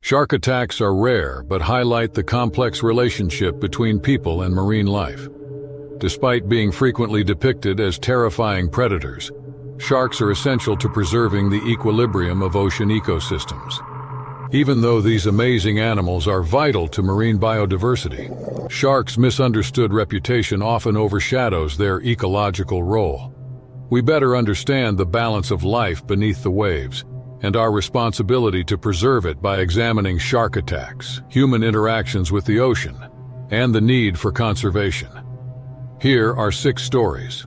Shark attacks are rare but highlight the complex relationship between people and marine life. Despite being frequently depicted as terrifying predators, sharks are essential to preserving the equilibrium of ocean ecosystems. Even though these amazing animals are vital to marine biodiversity, sharks' misunderstood reputation often overshadows their ecological role. We better understand the balance of life beneath the waves and our responsibility to preserve it by examining shark attacks, human interactions with the ocean, and the need for conservation. Here are 6 stories.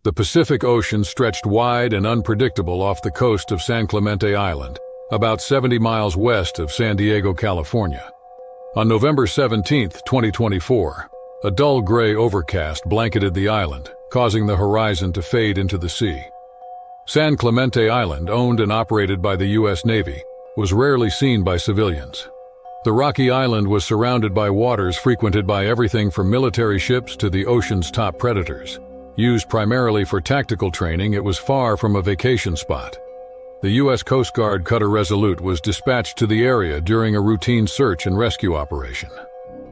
The Pacific Ocean stretched wide and unpredictable off the coast of San Clemente Island, about 70 miles west of San Diego, California. On November 17, 2024, a dull gray overcast blanketed the island, causing the horizon to fade into the sea. San Clemente Island, owned and operated by the US Navy, was rarely seen by civilians. The rocky island was surrounded by waters frequented by everything from military ships to the ocean's top predators. Used primarily for tactical training, it was far from a vacation spot. The US Coast Guard cutter Resolute was dispatched to the area during a routine search and rescue operation.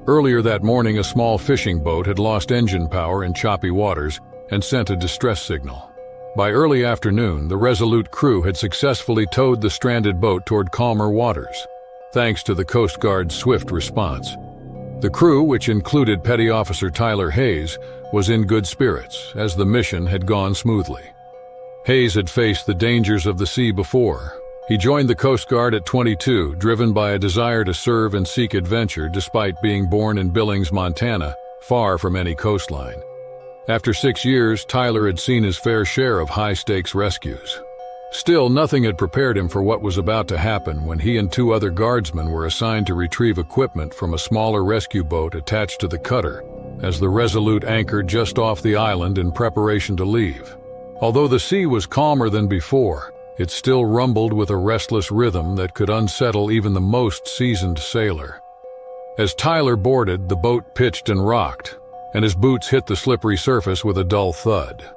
Earlier that morning, a small fishing boat had lost engine power in choppy waters and sent a distress signal. By early afternoon, the Resolute crew had successfully towed the stranded boat toward calmer waters, thanks to the Coast Guard's swift response. The crew, which included Petty Officer Tyler Hayes, was in good spirits, as the mission had gone smoothly. Hayes had faced the dangers of the sea before. He joined the Coast Guard at 22, driven by a desire to serve and seek adventure despite being born in Billings, Montana, far from any coastline. After 6 years, Tyler had seen his fair share of high-stakes rescues. Still, nothing had prepared him for what was about to happen when he and 2 other guardsmen were assigned to retrieve equipment from a smaller rescue boat attached to the cutter, as the Resolute anchored just off the island in preparation to leave. Although the sea was calmer than before, it still rumbled with a restless rhythm that could unsettle even the most seasoned sailor. As Tyler boarded, the boat pitched and rocked, and his boots hit the slippery surface with a dull thud.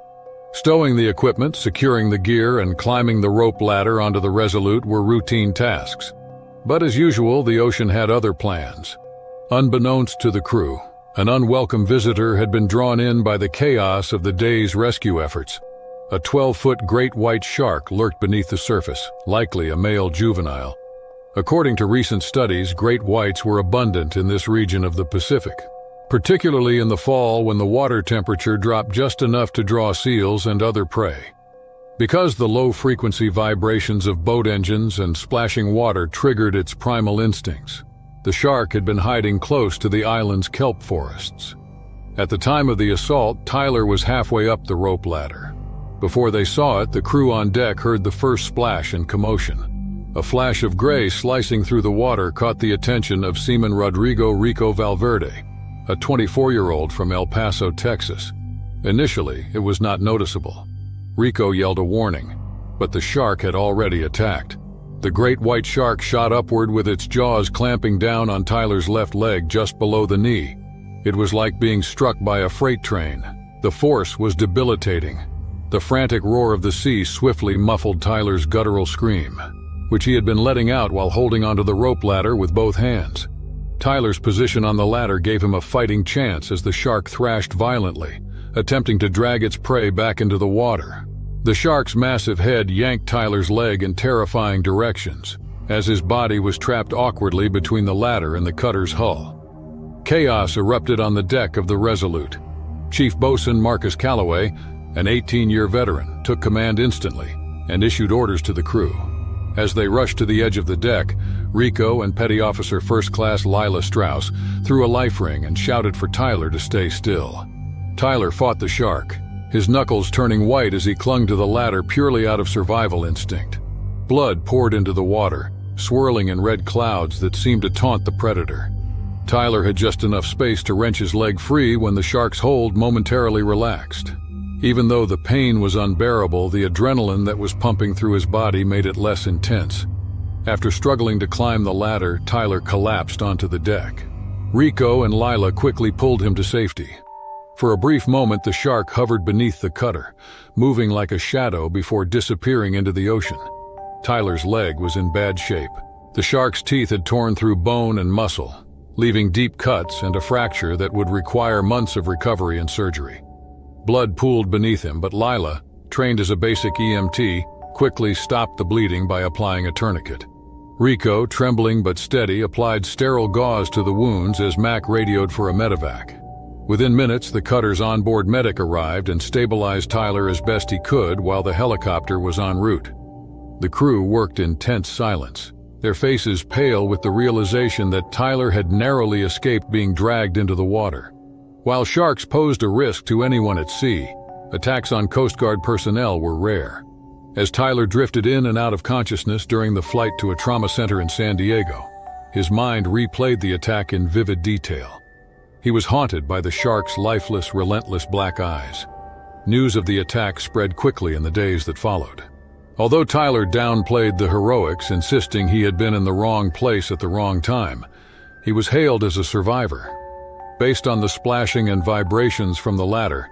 Stowing the equipment, securing the gear, and climbing the rope ladder onto the Resolute were routine tasks. But as usual, the ocean had other plans. Unbeknownst to the crew, an unwelcome visitor had been drawn in by the chaos of the day's rescue efforts. A 12-foot great white shark lurked beneath the surface, likely a male juvenile. According to recent studies, great whites were abundant in this region of the Pacific, particularly in the fall when the water temperature dropped just enough to draw seals and other prey. Because the low-frequency vibrations of boat engines and splashing water triggered its primal instincts, the shark had been hiding close to the island's kelp forests. At the time of the assault, Tyler was halfway up the rope ladder. Before they saw it, the crew on deck heard the first splash and commotion. A flash of gray slicing through the water caught the attention of Seaman Rodrigo Rico Valverde, a 24-year-old from El Paso, Texas. Initially, it was not noticeable. Rico yelled a warning, but the shark had already attacked. The great white shark shot upward with its jaws clamping down on Tyler's left leg just below the knee. It was like being struck by a freight train. The force was debilitating. The frantic roar of the sea swiftly muffled Tyler's guttural scream, which he had been letting out while holding onto the rope ladder with both hands. Tyler's position on the ladder gave him a fighting chance as the shark thrashed violently, attempting to drag its prey back into the water. The shark's massive head yanked Tyler's leg in terrifying directions, as his body was trapped awkwardly between the ladder and the cutter's hull. Chaos erupted on the deck of the Resolute. Chief Bosun Marcus Calloway, an 18-year veteran, took command instantly and issued orders to the crew. As they rushed to the edge of the deck, Rico and Petty Officer First Class Lila Strauss threw a life ring and shouted for Tyler to stay still. Tyler fought the shark, his knuckles turning white as he clung to the ladder purely out of survival instinct. Blood poured into the water, swirling in red clouds that seemed to taunt the predator. Tyler had just enough space to wrench his leg free when the shark's hold momentarily relaxed. Even though the pain was unbearable, the adrenaline that was pumping through his body made it less intense. After struggling to climb the ladder, Tyler collapsed onto the deck. Rico and Lila quickly pulled him to safety. For a brief moment, the shark hovered beneath the cutter, moving like a shadow before disappearing into the ocean. Tyler's leg was in bad shape. The shark's teeth had torn through bone and muscle, leaving deep cuts and a fracture that would require months of recovery and surgery. Blood pooled beneath him, but Lila, trained as a basic EMT, quickly stopped the bleeding by applying a tourniquet. Rico, trembling but steady, applied sterile gauze to the wounds as Mac radioed for a medevac. Within minutes, the cutter's onboard medic arrived and stabilized Tyler as best he could while the helicopter was en route. The crew worked in tense silence, their faces pale with the realization that Tyler had narrowly escaped being dragged into the water. While sharks posed a risk to anyone at sea, attacks on Coast Guard personnel were rare. As Tyler drifted in and out of consciousness during the flight to a trauma center in San Diego, his mind replayed the attack in vivid detail. He was haunted by the shark's lifeless, relentless black eyes. News of the attack spread quickly in the days that followed. Although Tyler downplayed the heroics, insisting he had been in the wrong place at the wrong time, he was hailed as a survivor. Based on the splashing and vibrations from the latter,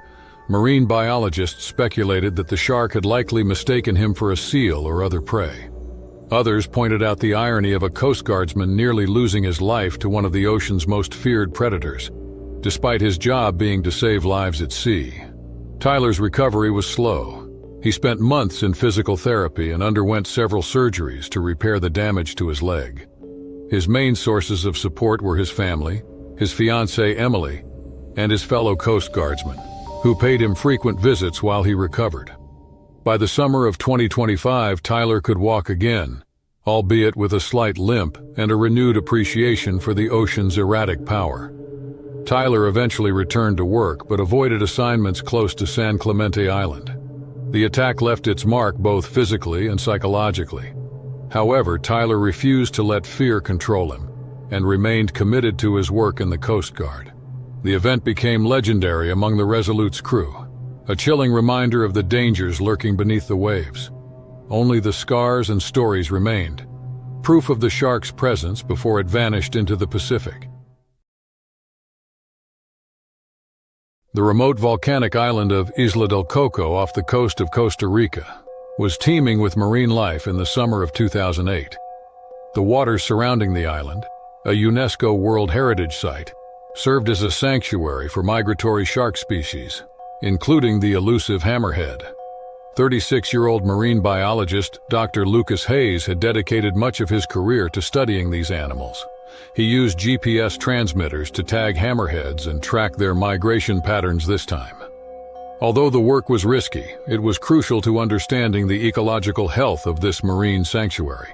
marine biologists speculated that the shark had likely mistaken him for a seal or other prey. Others pointed out the irony of a Coast Guardsman nearly losing his life to one of the ocean's most feared predators, despite his job being to save lives at sea. Tyler's recovery was slow. He spent months in physical therapy and underwent several surgeries to repair the damage to his leg. His main sources of support were his family, his fiancée Emily, and his fellow Coast Guardsmen, who paid him frequent visits while he recovered. By the summer of 2025, Tyler could walk again, albeit with a slight limp and a renewed appreciation for the ocean's erratic power. Tyler eventually returned to work but avoided assignments close to San Clemente Island. The attack left its mark both physically and psychologically. However, Tyler refused to let fear control him and remained committed to his work in the Coast Guard. The event became legendary among the Resolute's crew, a chilling reminder of the dangers lurking beneath the waves. Only the scars and stories remained, proof of the shark's presence before it vanished into the Pacific. The remote volcanic island of Isla del Coco off the coast of Costa Rica was teeming with marine life in the summer of 2008. The waters surrounding the island, a UNESCO World Heritage Site, served as a sanctuary for migratory shark species, including the elusive hammerhead. 36-year-old marine biologist Dr. Lucas Hayes had dedicated much of his career to studying these animals. He used GPS transmitters to tag hammerheads and track their migration patterns this time. Although the work was risky, it was crucial to understanding the ecological health of this marine sanctuary.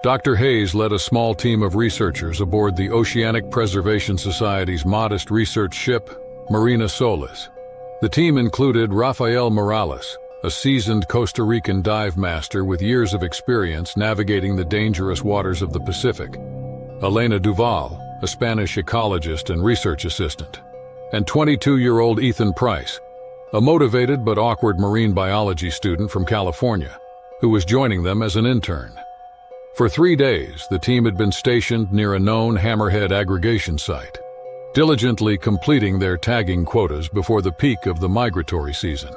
Dr. Hayes led a small team of researchers aboard the Oceanic Preservation Society's modest research ship, Marina Solis. The team included Rafael Morales, a seasoned Costa Rican dive master with years of experience navigating the dangerous waters of the Pacific, Elena Duval, a Spanish ecologist and research assistant, and 22-year-old Ethan Price, a motivated but awkward marine biology student from California, who was joining them as an intern. For 3 days, the team had been stationed near a known hammerhead aggregation site, diligently completing their tagging quotas before the peak of the migratory season.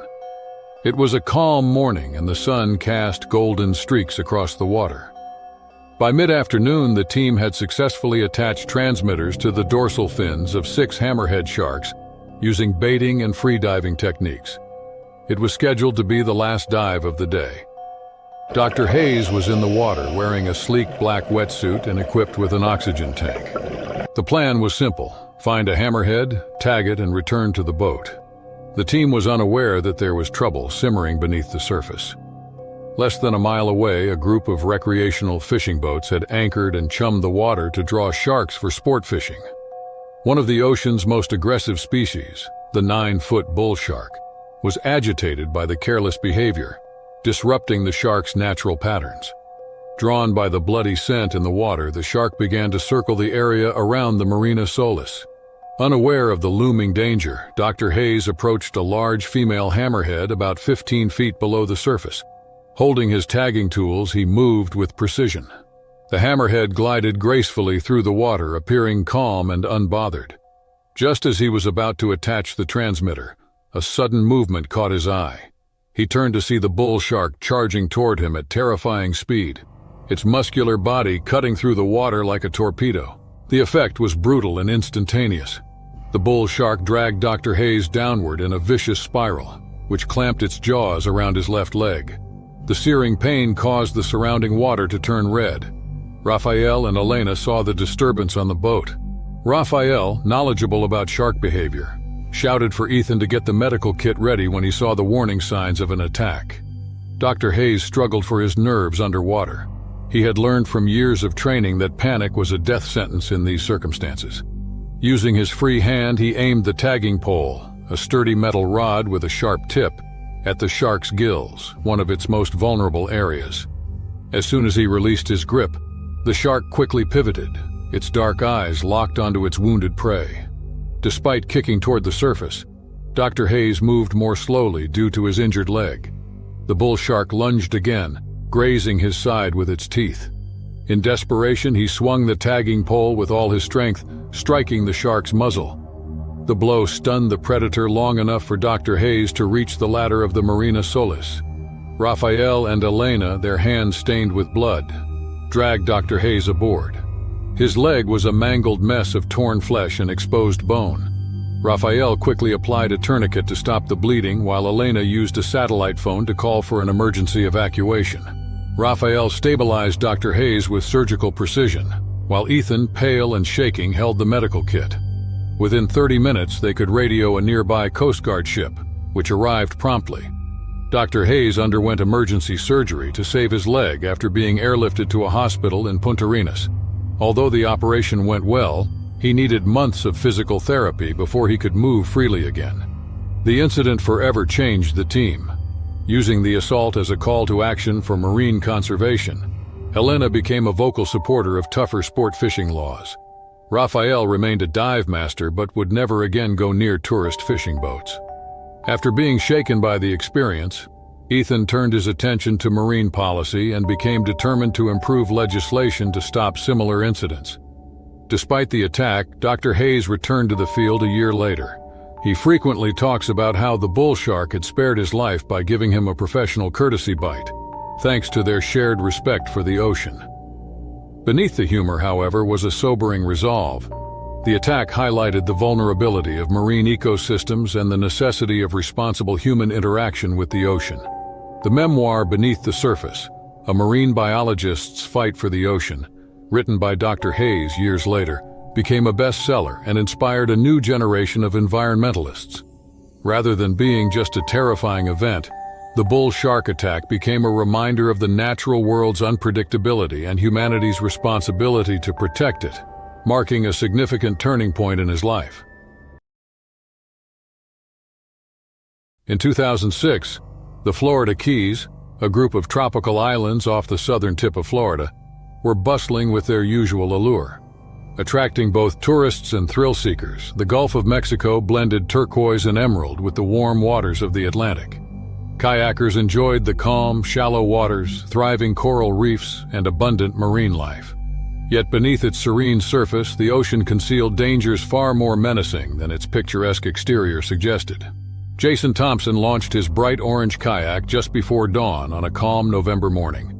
It was a calm morning and the sun cast golden streaks across the water. By mid-afternoon, the team had successfully attached transmitters to the dorsal fins of 6 hammerhead sharks using baiting and free-diving techniques. It was scheduled to be the last dive of the day. Dr. Hayes was in the water wearing a sleek black wetsuit and equipped with an oxygen tank. The plan was simple: find a hammerhead, tag it, and return to the boat. The team was unaware that there was trouble simmering beneath the surface. Less than a mile away, a group of recreational fishing boats had anchored and chummed the water to draw sharks for sport fishing. One of the ocean's most aggressive species, the 9-foot bull shark, was agitated by the careless behavior, disrupting the shark's natural patterns. Drawn by the bloody scent in the water, the shark began to circle the area around the Marina Solis. Unaware of the looming danger, Dr. Hayes approached a large female hammerhead about 15 feet below the surface. Holding his tagging tools, he moved with precision. The hammerhead glided gracefully through the water, appearing calm and unbothered. Just as he was about to attach the transmitter, a sudden movement caught his eye. He turned to see the bull shark charging toward him at terrifying speed, its muscular body cutting through the water like a torpedo. The effect was brutal and instantaneous. The bull shark dragged Dr. Hayes downward in a vicious spiral, which clamped its jaws around his left leg. The searing pain caused the surrounding water to turn red. Raphael and Elena saw the disturbance on the boat. Raphael, knowledgeable about shark behavior, shouted for Ethan to get the medical kit ready when he saw the warning signs of an attack. Dr. Hayes struggled for his nerves underwater. He had learned from years of training that panic was a death sentence in these circumstances. Using his free hand, he aimed the tagging pole, a sturdy metal rod with a sharp tip, at the shark's gills, one of its most vulnerable areas. As soon as he released his grip, the shark quickly pivoted, its dark eyes locked onto its wounded prey. Despite kicking toward the surface, Dr. Hayes moved more slowly due to his injured leg. The bull shark lunged again, grazing his side with its teeth. In desperation, he swung the tagging pole with all his strength, striking the shark's muzzle. The blow stunned the predator long enough for Dr. Hayes to reach the ladder of the Marina Solis. Raphael and Elena, their hands stained with blood, dragged Dr. Hayes aboard. His leg was a mangled mess of torn flesh and exposed bone. Raphael quickly applied a tourniquet to stop the bleeding, while Elena used a satellite phone to call for an emergency evacuation. Raphael stabilized Dr. Hayes with surgical precision, while Ethan, pale and shaking, held the medical kit. Within 30 minutes, they could radio a nearby Coast Guard ship, which arrived promptly. Dr. Hayes underwent emergency surgery to save his leg after being airlifted to a hospital in Punta Arenas. Although the operation went well, he needed months of physical therapy before he could move freely again. The incident forever changed the team. Using the assault as a call to action for marine conservation, Elena became a vocal supporter of tougher sport fishing laws. Raphael remained a dive master but would never again go near tourist fishing boats. After being shaken by the experience, Ethan turned his attention to marine policy and became determined to improve legislation to stop similar incidents. Despite the attack, Dr. Hayes returned to the field a year later. He frequently talks about how the bull shark had spared his life by giving him a professional courtesy bite, thanks to their shared respect for the ocean. Beneath the humor, however, was a sobering resolve. The attack highlighted the vulnerability of marine ecosystems and the necessity of responsible human interaction with the ocean. The memoir Beneath the Surface, a marine biologist's fight for the ocean, written by Dr. Hayes years later, became a bestseller and inspired a new generation of environmentalists. Rather than being just a terrifying event, the bull shark attack became a reminder of the natural world's unpredictability and humanity's responsibility to protect it, marking a significant turning point in his life. In 2006, the Florida Keys, a group of tropical islands off the southern tip of Florida, were bustling with their usual allure. Attracting both tourists and thrill-seekers, the Gulf of Mexico blended turquoise and emerald with the warm waters of the Atlantic. Kayakers enjoyed the calm, shallow waters, thriving coral reefs, and abundant marine life. Yet beneath its serene surface, the ocean concealed dangers far more menacing than its picturesque exterior suggested. Jason Thompson launched his bright orange kayak just before dawn on a calm November morning.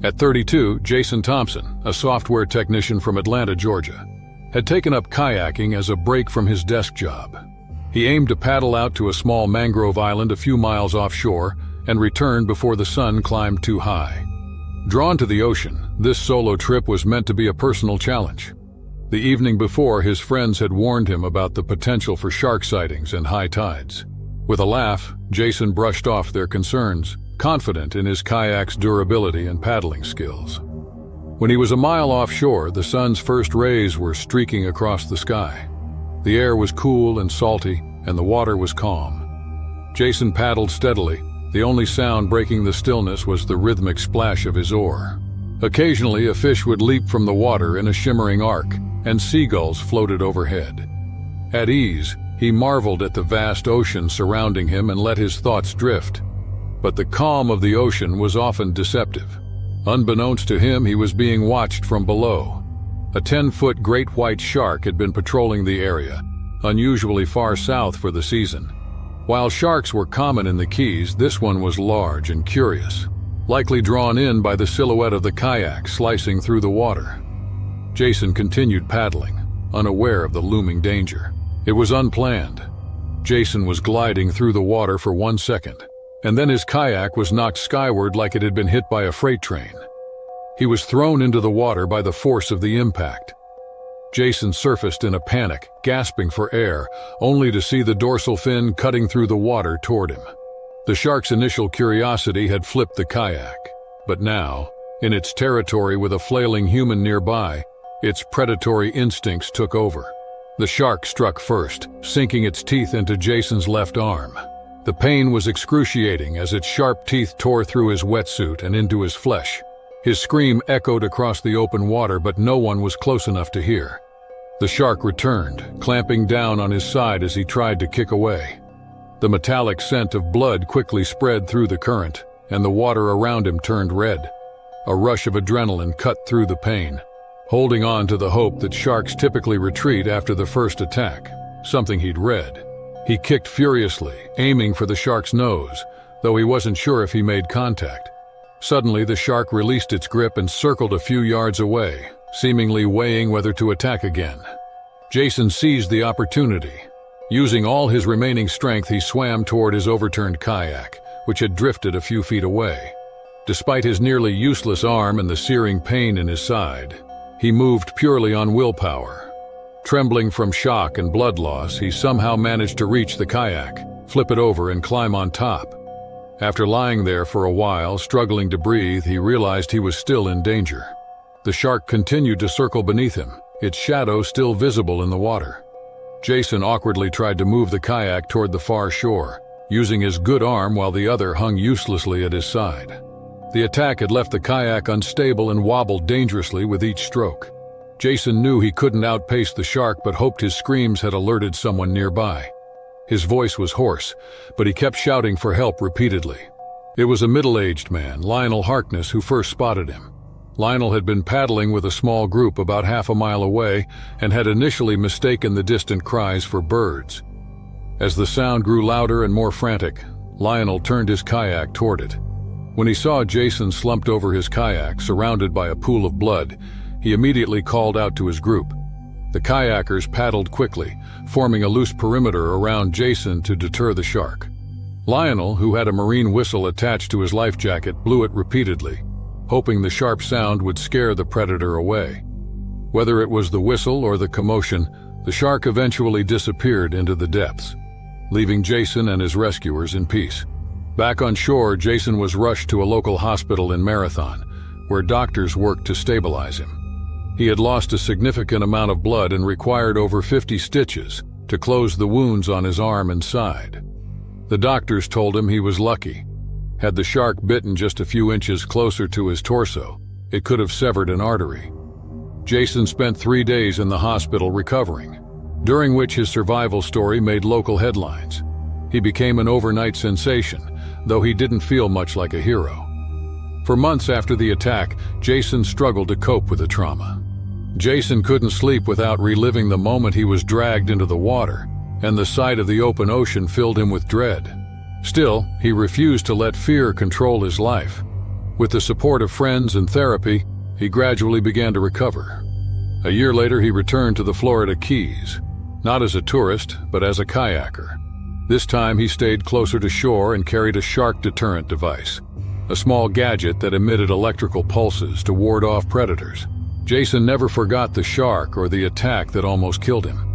At 32, Jason Thompson, a software technician from Atlanta, Georgia, had taken up kayaking as a break from his desk job. He aimed to paddle out to a small mangrove island a few miles offshore and return before the sun climbed too high. Drawn to the ocean, this solo trip was meant to be a personal challenge. The evening before, his friends had warned him about the potential for shark sightings and high tides. With a laugh, Jason brushed off their concerns, confident in his kayak's durability and paddling skills. When he was a mile offshore, the sun's first rays were streaking across the sky. The air was cool and salty, and the water was calm. Jason paddled steadily. The only sound breaking the stillness was the rhythmic splash of his oar. Occasionally, a fish would leap from the water in a shimmering arc, and seagulls floated overhead. At ease, he marveled at the vast ocean surrounding him and let his thoughts drift. But the calm of the ocean was often deceptive. Unbeknownst to him, he was being watched from below. A 10-foot great white shark had been patrolling the area, unusually far south for the season. While sharks were common in the Keys, this one was large and curious, likely drawn in by the silhouette of the kayak slicing through the water. Jason continued paddling, unaware of the looming danger. It was unplanned. Jason was gliding through the water for 1 second, and then his kayak was knocked skyward like it had been hit by a freight train. He was thrown into the water by the force of the impact. Jason surfaced in a panic, gasping for air, only to see the dorsal fin cutting through the water toward him. The shark's initial curiosity had flipped the kayak, but now, in its territory with a flailing human nearby, its predatory instincts took over. The shark struck first, sinking its teeth into Jason's left arm. The pain was excruciating as its sharp teeth tore through his wetsuit and into his flesh. His scream echoed across the open water, but no one was close enough to hear. The shark returned, clamping down on his side as he tried to kick away. The metallic scent of blood quickly spread through the current, and the water around him turned red. A rush of adrenaline cut through the pain. Holding on to the hope that sharks typically retreat after the first attack, something he'd read, he kicked furiously, aiming for the shark's nose, though he wasn't sure if he made contact. Suddenly, the shark released its grip and circled a few yards away, seemingly weighing whether to attack again. Jason seized the opportunity. Using all his remaining strength, he swam toward his overturned kayak, which had drifted a few feet away. Despite his nearly useless arm and the searing pain in his side, he moved purely on willpower. Trembling from shock and blood loss, he somehow managed to reach the kayak, flip it over, and climb on top. After lying there for a while, struggling to breathe, he realized he was still in danger. The shark continued to circle beneath him, its shadow still visible in the water. Jason awkwardly tried to move the kayak toward the far shore, using his good arm while the other hung uselessly at his side. The attack had left the kayak unstable and wobbled dangerously with each stroke. Jason knew he couldn't outpace the shark, but hoped his screams had alerted someone nearby. His voice was hoarse, but he kept shouting for help repeatedly. It was a middle-aged man, Lionel Harkness, who first spotted him. Lionel had been paddling with a small group about half a mile away and had initially mistaken the distant cries for birds. As the sound grew louder and more frantic, Lionel turned his kayak toward it. When he saw Jason slumped over his kayak, surrounded by a pool of blood, he immediately called out to his group. The kayakers paddled quickly, forming a loose perimeter around Jason to deter the shark. Lionel, who had a marine whistle attached to his life jacket, blew it repeatedly, hoping the sharp sound would scare the predator away. Whether it was the whistle or the commotion, the shark eventually disappeared into the depths, leaving Jason and his rescuers in peace. Back on shore, Jason was rushed to a local hospital in Marathon, where doctors worked to stabilize him. He had lost a significant amount of blood and required over 50 stitches to close the wounds on his arm and side. The doctors told him he was lucky. Had the shark bitten just a few inches closer to his torso, it could have severed an artery. Jason spent 3 days in the hospital recovering, during which his survival story made local headlines. He became an overnight sensation, though he didn't feel much like a hero. For months after the attack, Jason struggled to cope with the trauma. Jason couldn't sleep without reliving the moment he was dragged into the water, and the sight of the open ocean filled him with dread. Still, he refused to let fear control his life. With the support of friends and therapy, he gradually began to recover. A year later, he returned to the Florida Keys, not as a tourist, but as a kayaker. This time, he stayed closer to shore and carried a shark deterrent device, a small gadget that emitted electrical pulses to ward off predators. Jason never forgot the shark or the attack that almost killed him.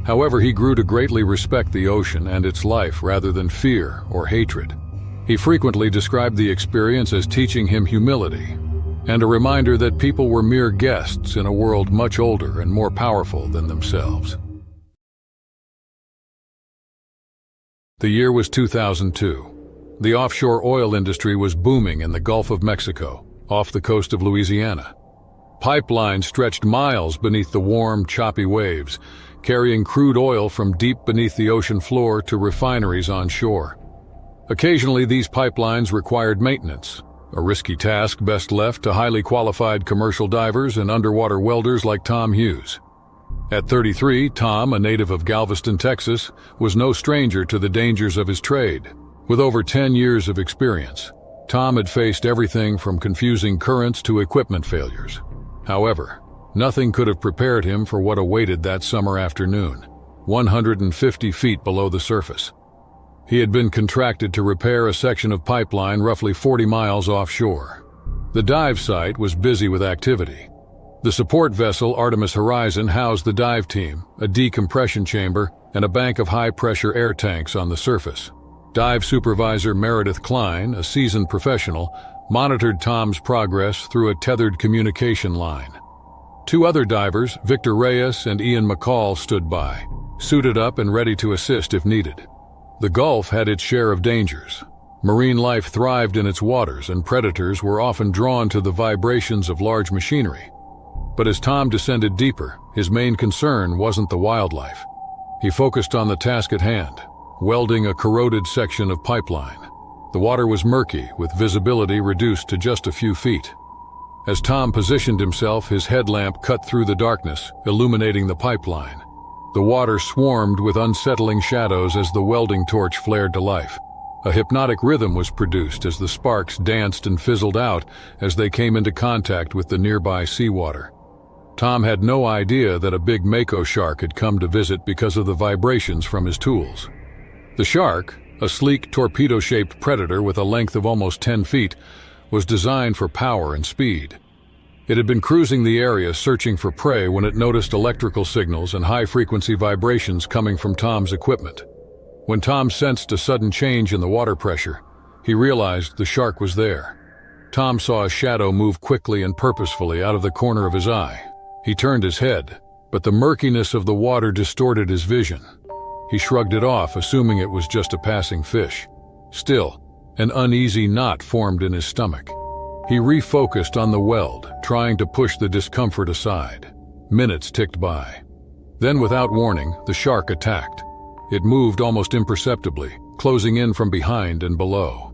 However, he grew to greatly respect the ocean and its life rather than fear or hatred. He frequently described the experience as teaching him humility and a reminder that people were mere guests in a world much older and more powerful than themselves. The year was 2002. The offshore oil industry was booming in the Gulf of Mexico, off the coast of Louisiana. Pipelines stretched miles beneath the warm, choppy waves, carrying crude oil from deep beneath the ocean floor to refineries on shore. Occasionally, these pipelines required maintenance, a risky task best left to highly qualified commercial divers and underwater welders like Tom Hughes. At 33, Tom, a native of Galveston, Texas, was no stranger to the dangers of his trade. With over 10 years of experience, Tom had faced everything from confusing currents to equipment failures. However, nothing could have prepared him for what awaited that summer afternoon, 150 feet below the surface. He had been contracted to repair a section of pipeline roughly 40 miles offshore. The dive site was busy with activity. The support vessel Artemis Horizon housed the dive team, a decompression chamber, and a bank of high-pressure air tanks on the surface. Dive supervisor Meredith Klein, a seasoned professional, monitored Tom's progress through a tethered communication line. Two other divers, Victor Reyes and Ian McCall, stood by, suited up and ready to assist if needed. The Gulf had its share of dangers. Marine life thrived in its waters, and predators were often drawn to the vibrations of large machinery. But as Tom descended deeper, his main concern wasn't the wildlife. He focused on the task at hand, welding a corroded section of pipeline. The water was murky, with visibility reduced to just a few feet. As Tom positioned himself, his headlamp cut through the darkness, illuminating the pipeline. The water swarmed with unsettling shadows as the welding torch flared to life. A hypnotic rhythm was produced as the sparks danced and fizzled out as they came into contact with the nearby seawater. Tom had no idea that a big mako shark had come to visit because of the vibrations from his tools. The shark, a sleek torpedo-shaped predator with a length of almost 10 feet, was designed for power and speed. It had been cruising the area searching for prey when it noticed electrical signals and high-frequency vibrations coming from Tom's equipment. When Tom sensed a sudden change in the water pressure, he realized the shark was there. Tom saw a shadow move quickly and purposefully out of the corner of his eye. He turned his head, but the murkiness of the water distorted his vision. He shrugged it off, assuming it was just a passing fish. Still, an uneasy knot formed in his stomach. He refocused on the weld, trying to push the discomfort aside. Minutes ticked by. Then, without warning, the shark attacked. It moved almost imperceptibly, closing in from behind and below.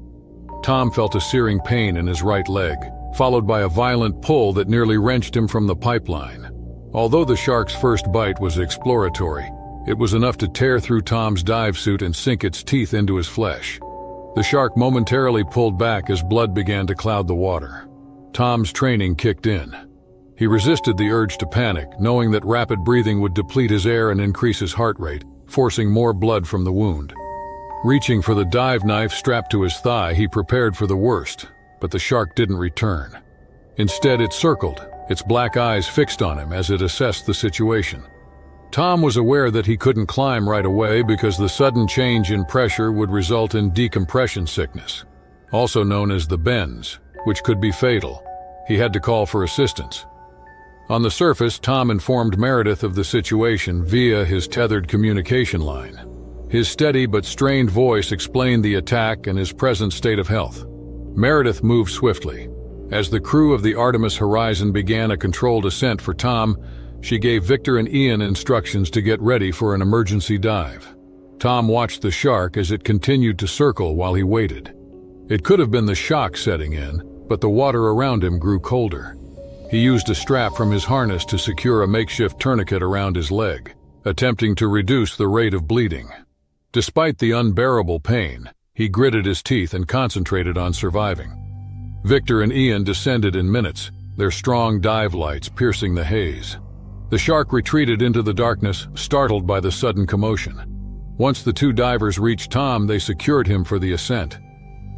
Tom felt a searing pain in his right leg, followed by a violent pull that nearly wrenched him from the pipeline. Although the shark's first bite was exploratory, it was enough to tear through Tom's dive suit and sink its teeth into his flesh. The shark momentarily pulled back as blood began to cloud the water. Tom's training kicked in. He resisted the urge to panic, knowing that rapid breathing would deplete his air and increase his heart rate, forcing more blood from the wound. Reaching for the dive knife strapped to his thigh, he prepared for the worst, but the shark didn't return. Instead, it circled, its black eyes fixed on him as it assessed the situation. Tom was aware that he couldn't climb right away because the sudden change in pressure would result in decompression sickness, also known as the bends, which could be fatal. He had to call for assistance. On the surface, Tom informed Meredith of the situation via his tethered communication line. His steady but strained voice explained the attack and his present state of health. Meredith moved swiftly. As the crew of the Artemis Horizon began a controlled ascent for Tom, she gave Victor and Ian instructions to get ready for an emergency dive. Tom watched the shark as it continued to circle while he waited. It could have been the shock setting in, but the water around him grew colder. He used a strap from his harness to secure a makeshift tourniquet around his leg, attempting to reduce the rate of bleeding. Despite the unbearable pain, he gritted his teeth and concentrated on surviving. Victor and Ian descended in minutes, their strong dive lights piercing the haze. The shark retreated into the darkness, startled by the sudden commotion. Once the two divers reached Tom, they secured him for the ascent.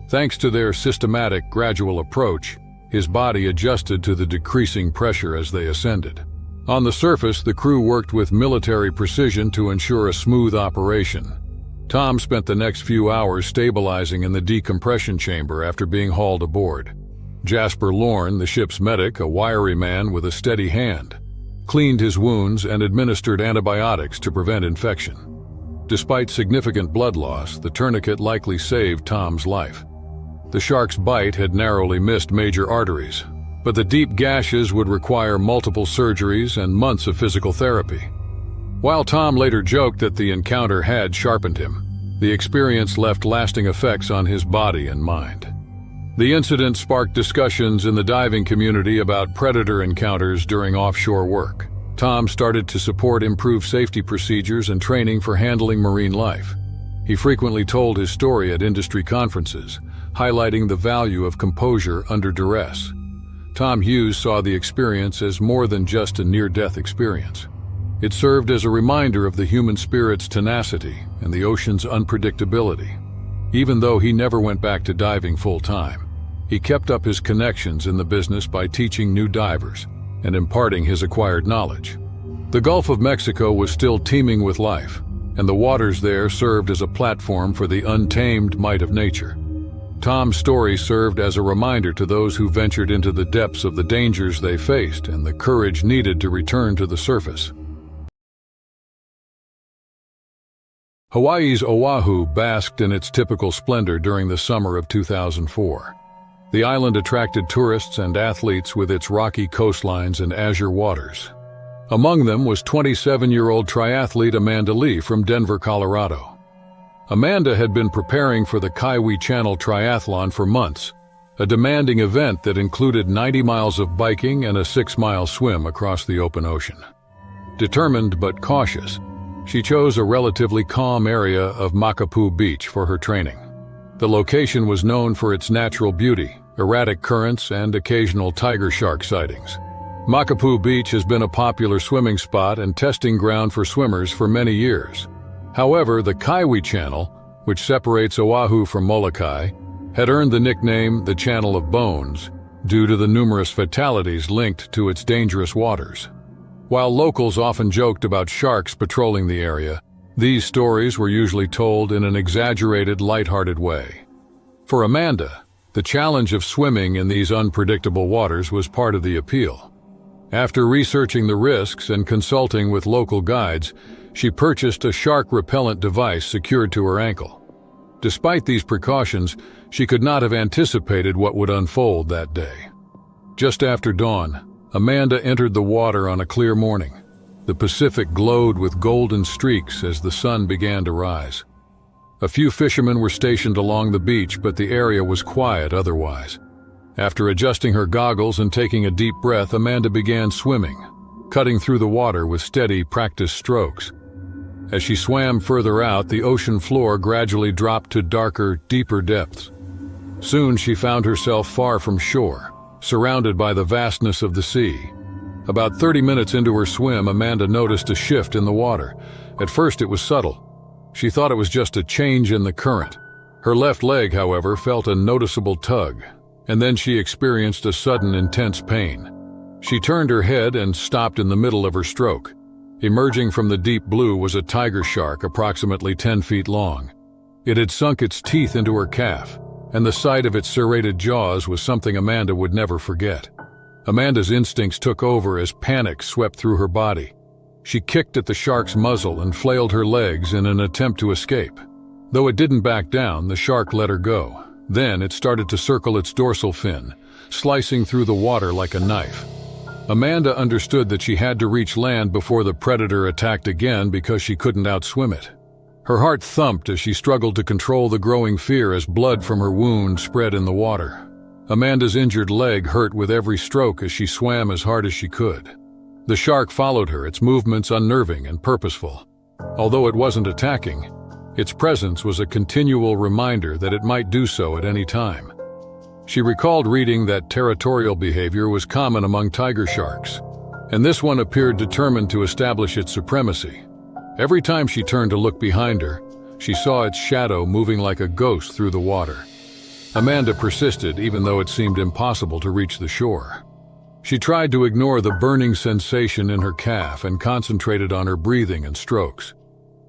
Thanks to their systematic, gradual approach, his body adjusted to the decreasing pressure as they ascended. On the surface, the crew worked with military precision to ensure a smooth operation. Tom spent the next few hours stabilizing in the decompression chamber after being hauled aboard. Jasper Lorne, the ship's medic, a wiry man with a steady hand, cleaned his wounds and administered antibiotics to prevent infection. Despite significant blood loss, the tourniquet likely saved Tom's life. The shark's bite had narrowly missed major arteries, but the deep gashes would require multiple surgeries and months of physical therapy. While Tom later joked that the encounter had sharpened him, the experience left lasting effects on his body and mind. The incident sparked discussions in the diving community about predator encounters during offshore work. Tom started to support improved safety procedures and training for handling marine life. He frequently told his story at industry conferences, highlighting the value of composure under duress. Tom Hughes saw the experience as more than just a near-death experience. It served as a reminder of the human spirit's tenacity and the ocean's unpredictability. Even though he never went back to diving full-time, he kept up his connections in the business by teaching new divers and imparting his acquired knowledge. The Gulf of Mexico was still teeming with life, and the waters there served as a platform for the untamed might of nature. Tom's story served as a reminder to those who ventured into the depths of the dangers they faced and the courage needed to return to the surface. Hawaii's Oahu basked in its typical splendor during the summer of 2004. The island attracted tourists and athletes with its rocky coastlines and azure waters. Among them was 27-year-old triathlete Amanda Lee from Denver, Colorado. Amanda had been preparing for the Kaiwi Channel Triathlon for months, a demanding event that included 90 miles of biking and a 6-mile swim across the open ocean. Determined but cautious, she chose a relatively calm area of Makapu Beach for her training. The location was known for its natural beauty, erratic currents, and occasional tiger shark sightings. Makapu Beach has been a popular swimming spot and testing ground for swimmers for many years. However, the Kaiwi Channel, which separates Oahu from Molokai, had earned the nickname the Channel of Bones due to the numerous fatalities linked to its dangerous waters. While locals often joked about sharks patrolling the area, these stories were usually told in an exaggerated, lighthearted way. For Amanda, the challenge of swimming in these unpredictable waters was part of the appeal. After researching the risks and consulting with local guides, she purchased a shark-repellent device secured to her ankle. Despite these precautions, she could not have anticipated what would unfold that day. Just after dawn, Amanda entered the water on a clear morning. The Pacific glowed with golden streaks as the sun began to rise. A few fishermen were stationed along the beach, but the area was quiet otherwise. After adjusting her goggles and taking a deep breath, Amanda began swimming, cutting through the water with steady, practiced strokes. As she swam further out, the ocean floor gradually dropped to darker, deeper depths. Soon she found herself far from shore, surrounded by the vastness of the sea. About 30 minutes into her swim, Amanda noticed a shift in the water. At first it was subtle. She thought it was just a change in the current. Her left leg, however, felt a noticeable tug, and then she experienced a sudden intense pain. She turned her head and stopped in the middle of her stroke. Emerging from the deep blue was a tiger shark approximately 10 feet long. It had sunk its teeth into her calf, and the sight of its serrated jaws was something Amanda would never forget. Amanda's instincts took over as panic swept through her body. She kicked at the shark's muzzle and flailed her legs in an attempt to escape. Though it didn't back down, the shark let her go. Then it started to circle its dorsal fin, slicing through the water like a knife. Amanda understood that she had to reach land before the predator attacked again because she couldn't outswim it. Her heart thumped as she struggled to control the growing fear as blood from her wound spread in the water. Amanda's injured leg hurt with every stroke as she swam as hard as she could. The shark followed her, its movements unnerving and purposeful. Although it wasn't attacking, its presence was a continual reminder that it might do so at any time. She recalled reading that territorial behavior was common among tiger sharks, and this one appeared determined to establish its supremacy. Every time she turned to look behind her, she saw its shadow moving like a ghost through the water. Amanda persisted even though it seemed impossible to reach the shore. She tried to ignore the burning sensation in her calf and concentrated on her breathing and strokes.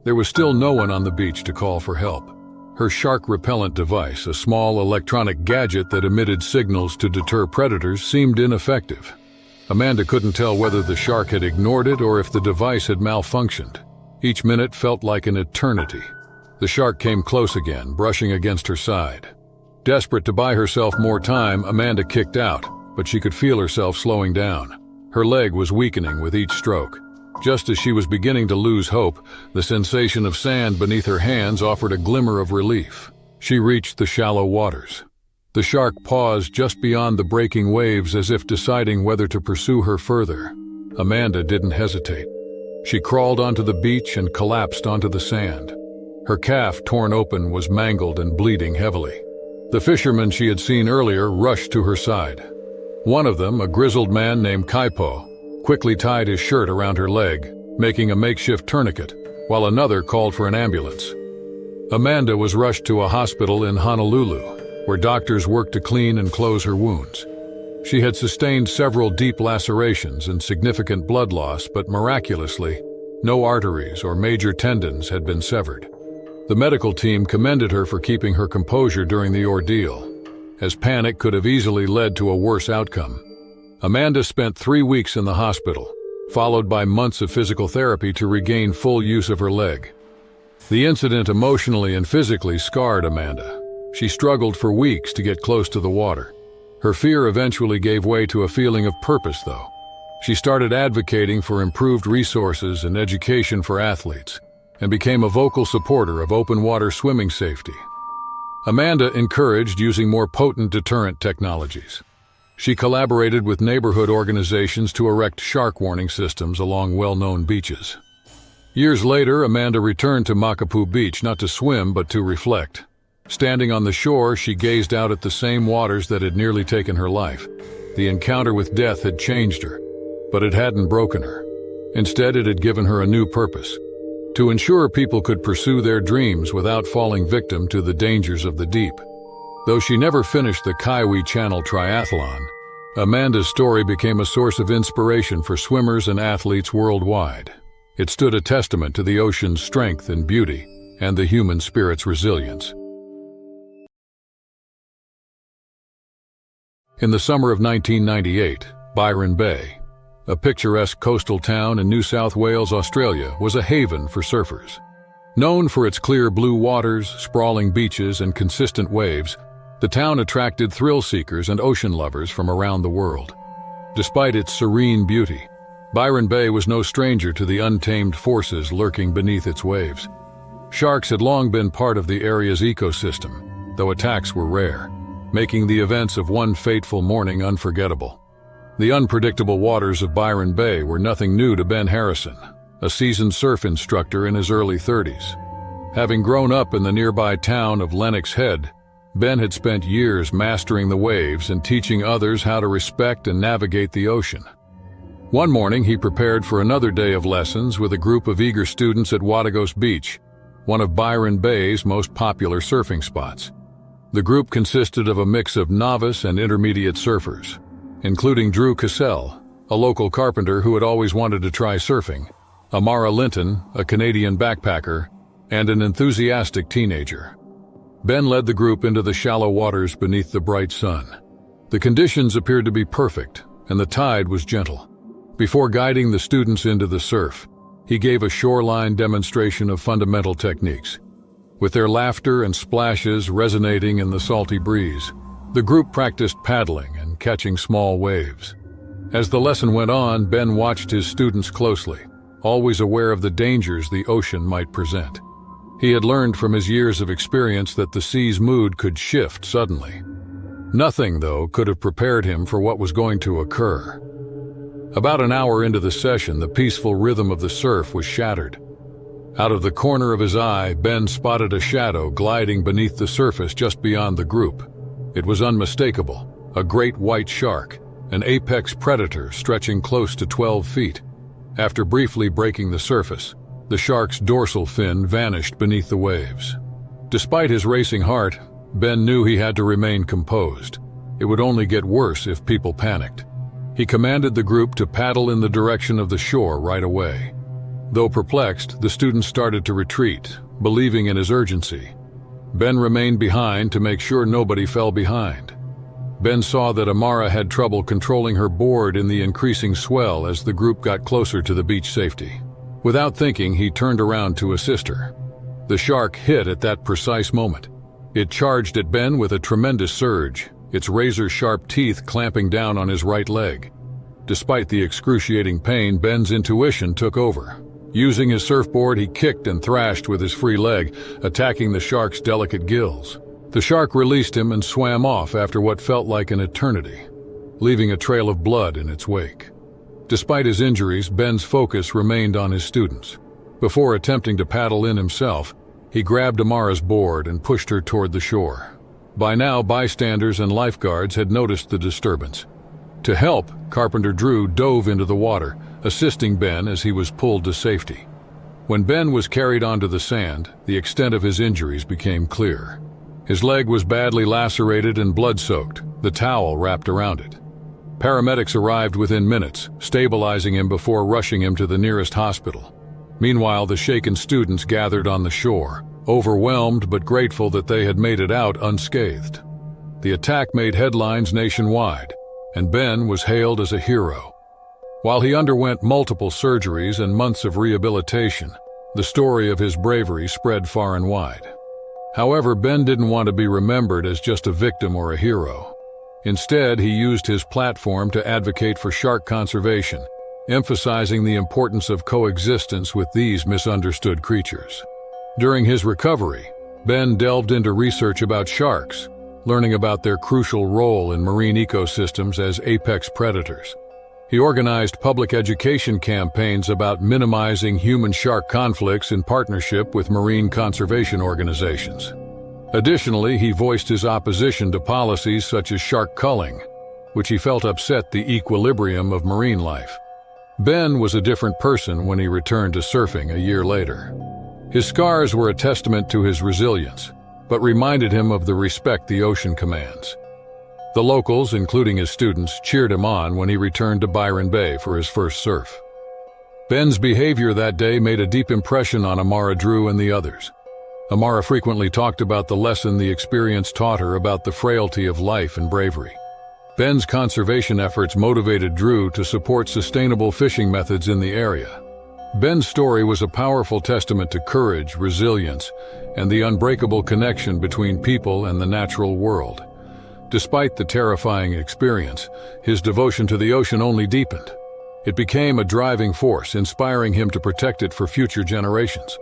There was still no one on the beach to call for help. Her shark-repellent device, a small electronic gadget that emitted signals to deter predators, seemed ineffective. Amanda couldn't tell whether the shark had ignored it or if the device had malfunctioned. Each minute felt like an eternity. The shark came close again, brushing against her side. Desperate to buy herself more time, Amanda kicked out, but she could feel herself slowing down. Her leg was weakening with each stroke. Just as she was beginning to lose hope, the sensation of sand beneath her hands offered a glimmer of relief. She reached the shallow waters. The shark paused just beyond the breaking waves as if deciding whether to pursue her further. Amanda didn't hesitate. She crawled onto the beach and collapsed onto the sand. Her calf, torn open, was mangled and bleeding heavily. The fishermen she had seen earlier rushed to her side. One of them, a grizzled man named Kaipo, quickly tied his shirt around her leg, making a makeshift tourniquet, while another called for an ambulance. Amanda was rushed to a hospital in Honolulu, where doctors worked to clean and close her wounds. She had sustained several deep lacerations and significant blood loss, but miraculously, no arteries or major tendons had been severed. The medical team commended her for keeping her composure during the ordeal, as panic could have easily led to a worse outcome. Amanda spent 3 weeks in the hospital, followed by months of physical therapy to regain full use of her leg. The incident emotionally and physically scarred Amanda. She struggled for weeks to get close to the water. Her fear eventually gave way to a feeling of purpose, though. She started advocating for improved resources and education for athletes, and became a vocal supporter of open-water swimming safety. Amanda encouraged using more potent deterrent technologies. She collaborated with neighborhood organizations to erect shark warning systems along well-known beaches. Years later, Amanda returned to Makapu Beach not to swim but to reflect. Standing on the shore, she gazed out at the same waters that had nearly taken her life. The encounter with death had changed her, but it hadn't broken her. Instead, it had given her a new purpose: to ensure people could pursue their dreams without falling victim to the dangers of the deep. Though she never finished the Kaiwi Channel Triathlon, Amanda's story became a source of inspiration for swimmers and athletes worldwide. It stood a testament to the ocean's strength and beauty, and the human spirit's resilience. In the summer of 1998, Byron Bay, a picturesque coastal town in New South Wales, Australia, was a haven for surfers. Known for its clear blue waters, sprawling beaches, and consistent waves, the town attracted thrill-seekers and ocean lovers from around the world. Despite its serene beauty, Byron Bay was no stranger to the untamed forces lurking beneath its waves. Sharks had long been part of the area's ecosystem, though attacks were rare, making the events of one fateful morning unforgettable. The unpredictable waters of Byron Bay were nothing new to Ben Harrison, a seasoned surf instructor in his early 30s. Having grown up in the nearby town of Lennox Head, Ben had spent years mastering the waves and teaching others how to respect and navigate the ocean. One morning, he prepared for another day of lessons with a group of eager students at Wadagos Beach, one of Byron Bay's most popular surfing spots. The group consisted of a mix of novice and intermediate surfers, including Drew Cassell, a local carpenter who had always wanted to try surfing, Amara Linton, a Canadian backpacker, and an enthusiastic teenager. Ben led the group into the shallow waters beneath the bright sun. The conditions appeared to be perfect, and the tide was gentle. Before guiding the students into the surf, he gave a shoreline demonstration of fundamental techniques. With their laughter and splashes resonating in the salty breeze, the group practiced paddling and catching small waves. As the lesson went on, Ben watched his students closely, always aware of the dangers the ocean might present. He had learned from his years of experience that the sea's mood could shift suddenly. Nothing, though, could have prepared him for what was going to occur. About an hour into the session, the peaceful rhythm of the surf was shattered. Out of the corner of his eye, Ben spotted a shadow gliding beneath the surface just beyond the group. It was unmistakable, a great white shark, an apex predator stretching close to 12 feet. After briefly breaking the surface, the shark's dorsal fin vanished beneath the waves. Despite his racing heart, Ben knew he had to remain composed. It would only get worse if people panicked. He commanded the group to paddle in the direction of the shore right away. Though perplexed, the students started to retreat, believing in his urgency. Ben remained behind to make sure nobody fell behind. Ben saw that Amara had trouble controlling her board in the increasing swell as the group got closer to the beach safety. Without thinking, he turned around to assist her. The shark hit at that precise moment. It charged at Ben with a tremendous surge, its razor-sharp teeth clamping down on his right leg. Despite the excruciating pain, Ben's intuition took over. Using his surfboard, he kicked and thrashed with his free leg, attacking the shark's delicate gills. The shark released him and swam off after what felt like an eternity, leaving a trail of blood in its wake. Despite his injuries, Ben's focus remained on his students. Before attempting to paddle in himself, he grabbed Amara's board and pushed her toward the shore. By now, bystanders and lifeguards had noticed the disturbance. To help, Carpenter Drew dove into the water, assisting Ben as he was pulled to safety. When Ben was carried onto the sand, the extent of his injuries became clear. His leg was badly lacerated and blood-soaked, the towel wrapped around it. Paramedics arrived within minutes, stabilizing him before rushing him to the nearest hospital. Meanwhile, the shaken students gathered on the shore, overwhelmed but grateful that they had made it out unscathed. The attack made headlines nationwide, and Ben was hailed as a hero. While he underwent multiple surgeries and months of rehabilitation, the story of his bravery spread far and wide. However, Ben didn't want to be remembered as just a victim or a hero. Instead, he used his platform to advocate for shark conservation, emphasizing the importance of coexistence with these misunderstood creatures. During his recovery, Ben delved into research about sharks, learning about their crucial role in marine ecosystems as apex predators. He organized public education campaigns about minimizing human-shark conflicts in partnership with marine conservation organizations. Additionally, he voiced his opposition to policies such as shark culling, which he felt upset the equilibrium of marine life. Ben was a different person when he returned to surfing a year later. His scars were a testament to his resilience, but reminded him of the respect the ocean commands. The locals, including his students, cheered him on when he returned to Byron Bay for his first surf. Ben's behavior that day made a deep impression on Amara Drew and the others. Amara frequently talked about the lesson the experience taught her about the frailty of life and bravery. Ben's conservation efforts motivated Drew to support sustainable fishing methods in the area. Ben's story was a powerful testament to courage, resilience, and the unbreakable connection between people and the natural world. Despite the terrifying experience, his devotion to the ocean only deepened. It became a driving force, inspiring him to protect it for future generations.